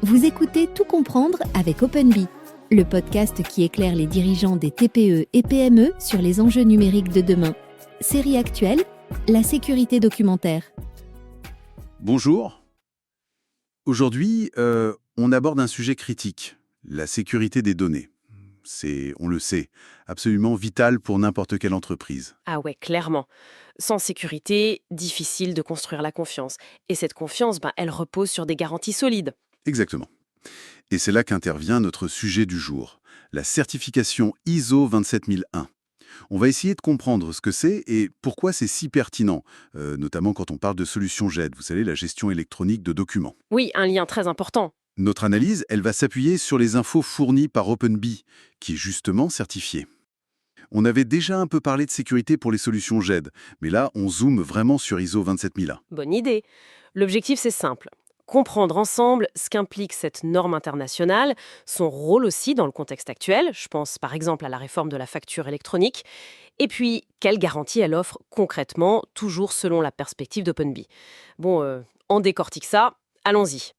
Vous écoutez Tout comprendre avec OpenBee, le podcast qui éclaire les dirigeants des TPE et PME sur les enjeux numériques de demain. Série actuelle, la sécurité documentaire. Bonjour. Aujourd'hui, on aborde un sujet critique, la sécurité des données. C'est, on le sait, absolument vital pour n'importe quelle entreprise. Ah ouais, clairement. Sans sécurité, difficile de construire la confiance. Et cette confiance, elle repose sur des garanties solides. Exactement. Et c'est là qu'intervient notre sujet du jour, la certification ISO 27001. On va essayer de comprendre ce que c'est et pourquoi c'est si pertinent, notamment quand on parle de solutions GED, vous savez, la gestion électronique de documents. Oui, un lien très important. Notre analyse, elle va s'appuyer sur les infos fournies par OpenBee, qui est justement certifié. On avait déjà un peu parlé de sécurité pour les solutions GED, mais là, on zoome vraiment sur ISO 27001. Bonne idée. L'objectif, c'est simple. Comprendre ensemble ce qu'implique cette norme internationale, son rôle aussi dans le contexte actuel, je pense par exemple à la réforme de la facture électronique, et puis quelles garanties elle offre concrètement, toujours selon la perspective d'OpenBee. On décortique ça, allons-y.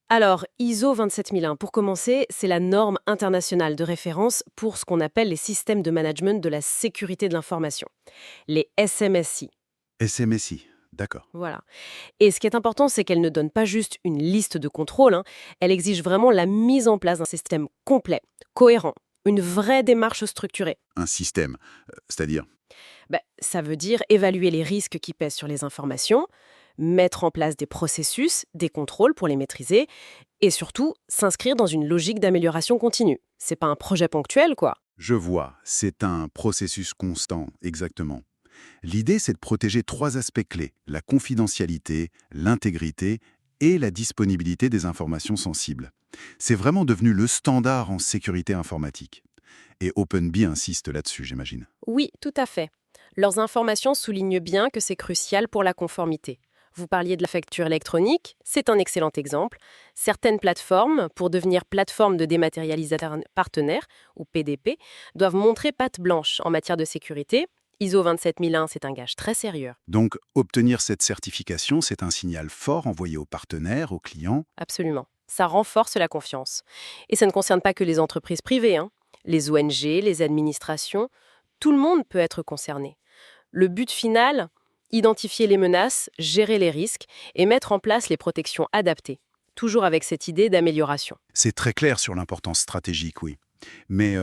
Alors, ISO 27001, pour commencer, c'est la norme internationale de référence pour ce qu'on appelle les systèmes de management de la sécurité de l'information, les SMSI. SMSI, d'accord. Voilà. Et ce qui est important, c'est qu'elle ne donne pas juste une liste de contrôles, elle exige vraiment la mise en place d'un système complet, cohérent, une vraie démarche structurée. Un système, c'est-à-dire Ça veut dire évaluer les risques qui pèsent sur les informations, mettre en place des processus, des contrôles pour les maîtriser, et surtout s'inscrire dans une logique d'amélioration continue. C'est pas un projet ponctuel, quoi. Je vois, c'est un processus constant, exactement. L'idée, c'est de protéger 3 aspects clés, la confidentialité, l'intégrité et la disponibilité des informations sensibles. C'est vraiment devenu le standard en sécurité informatique. Et OpenBee insiste là-dessus, j'imagine. Oui, tout à fait. Leurs informations soulignent bien que c'est crucial pour la conformité. Vous parliez de la facture électronique, c'est un excellent exemple. Certaines plateformes, pour devenir plateforme de dématérialisateurs partenaires, ou PDP, doivent montrer patte blanche en matière de sécurité. ISO 27001, c'est un gage très sérieux. Donc, obtenir cette certification, c'est un signal fort envoyé aux partenaires, aux clients. Absolument. Ça renforce la confiance. Et ça ne concerne pas que les entreprises privées, Les ONG, les administrations, tout le monde peut être concerné. Le but final, identifier les menaces, gérer les risques et mettre en place les protections adaptées. Toujours avec cette idée d'amélioration. C'est très clair sur l'importance stratégique, oui. Mais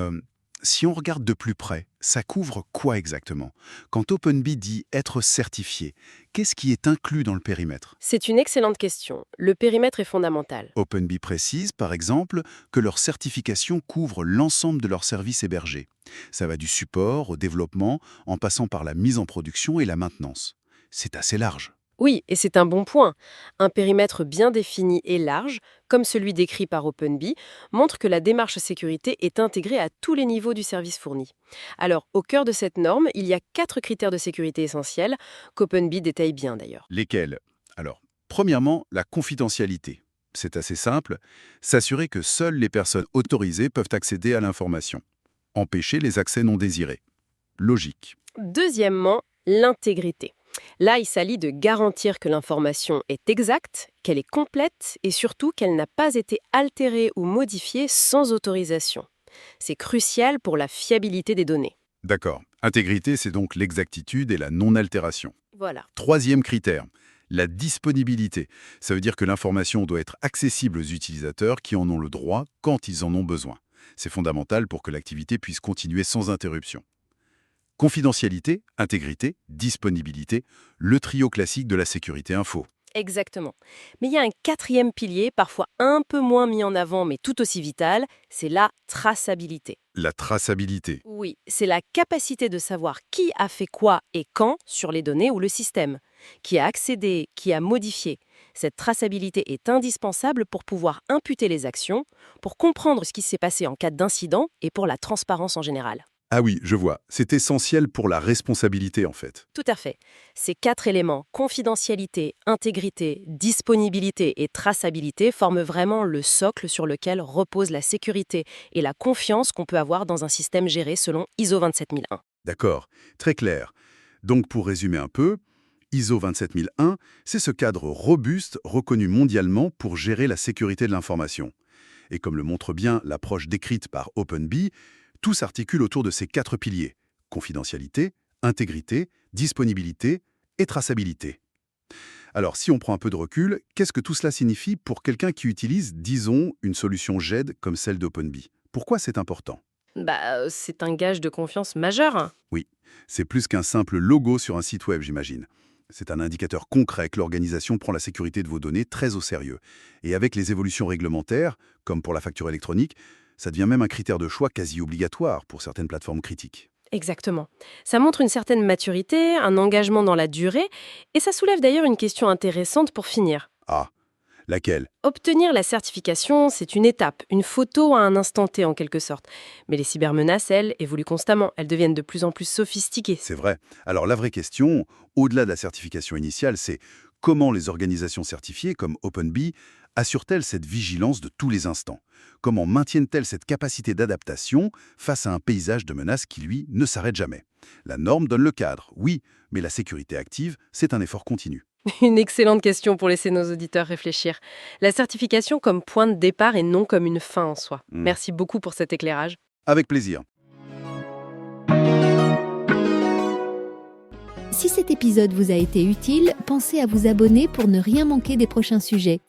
si on regarde de plus près, ça couvre quoi exactement? Quand OpenBee dit être certifié, qu'est-ce qui est inclus dans le périmètre? C'est une excellente question. Le périmètre est fondamental. OpenBee précise, par exemple, que leur certification couvre l'ensemble de leurs services hébergés. Ça va du support au développement, en passant par la mise en production et la maintenance. C'est assez large. Oui, et c'est un bon point. Un périmètre bien défini et large, comme celui décrit par OpenBee, montre que la démarche sécurité est intégrée à tous les niveaux du service fourni. Alors, au cœur de cette norme, il y a 4 critères de sécurité essentiels, qu'OpenBee détaille bien d'ailleurs. Lesquels? Alors, premièrement, la confidentialité. C'est assez simple, s'assurer que seules les personnes autorisées peuvent accéder à l'information. Empêcher les accès non désirés. Logique. Deuxièmement, l'intégrité. Là, il s'agit de garantir que l'information est exacte, qu'elle est complète et surtout qu'elle n'a pas été altérée ou modifiée sans autorisation. C'est crucial pour la fiabilité des données. D'accord. Intégrité, c'est donc l'exactitude et la non-altération. Voilà. Troisième critère, la disponibilité. Ça veut dire que l'information doit être accessible aux utilisateurs qui en ont le droit quand ils en ont besoin. C'est fondamental pour que l'activité puisse continuer sans interruption. Confidentialité, intégrité, disponibilité, le trio classique de la sécurité info. Exactement. Mais il y a un 4e pilier, parfois un peu moins mis en avant, mais tout aussi vital, c'est la traçabilité. La traçabilité. Oui, c'est la capacité de savoir qui a fait quoi et quand sur les données ou le système, qui a accédé, qui a modifié. Cette traçabilité est indispensable pour pouvoir imputer les actions, pour comprendre ce qui s'est passé en cas d'incident et pour la transparence en général. Ah oui, je vois. C'est essentiel pour la responsabilité, en fait. Tout à fait. Ces 4 éléments, confidentialité, intégrité, disponibilité et traçabilité, forment vraiment le socle sur lequel repose la sécurité et la confiance qu'on peut avoir dans un système géré selon ISO 27001. D'accord. Très clair. Donc, pour résumer un peu, ISO 27001, c'est ce cadre robuste reconnu mondialement pour gérer la sécurité de l'information. Et comme le montre bien l'approche décrite par OpenBee, tout s'articule autour de ces 4 piliers: confidentialité, intégrité, disponibilité et traçabilité. Alors, si on prend un peu de recul, qu'est-ce que tout cela signifie pour quelqu'un qui utilise, disons, une solution GED comme celle d'OpenBee? Pourquoi c'est important? C'est un gage de confiance majeur. Oui, c'est plus qu'un simple logo sur un site web, j'imagine. C'est un indicateur concret que l'organisation prend la sécurité de vos données très au sérieux. Et avec les évolutions réglementaires, comme pour la facture électronique, ça devient même un critère de choix quasi obligatoire pour certaines plateformes critiques. Exactement. Ça montre une certaine maturité, un engagement dans la durée, et ça soulève d'ailleurs une question intéressante pour finir. Ah, laquelle? Obtenir la certification, c'est une étape, une photo à un instant T en quelque sorte. Mais les cybermenaces, elles, évoluent constamment. Elles deviennent de plus en plus sophistiquées. C'est vrai. Alors la vraie question, au-delà de la certification initiale, c'est comment les organisations certifiées comme OpenBee assurent-elles cette vigilance de tous les instants? Comment maintiennent-elles cette capacité d'adaptation face à un paysage de menaces qui, lui, ne s'arrête jamais? La norme donne le cadre, oui, mais la sécurité active, c'est un effort continu. Une excellente question pour laisser nos auditeurs réfléchir. La certification comme point de départ et non comme une fin en soi. Merci beaucoup pour cet éclairage. Avec plaisir. Si cet épisode vous a été utile, pensez à vous abonner pour ne rien manquer des prochains sujets.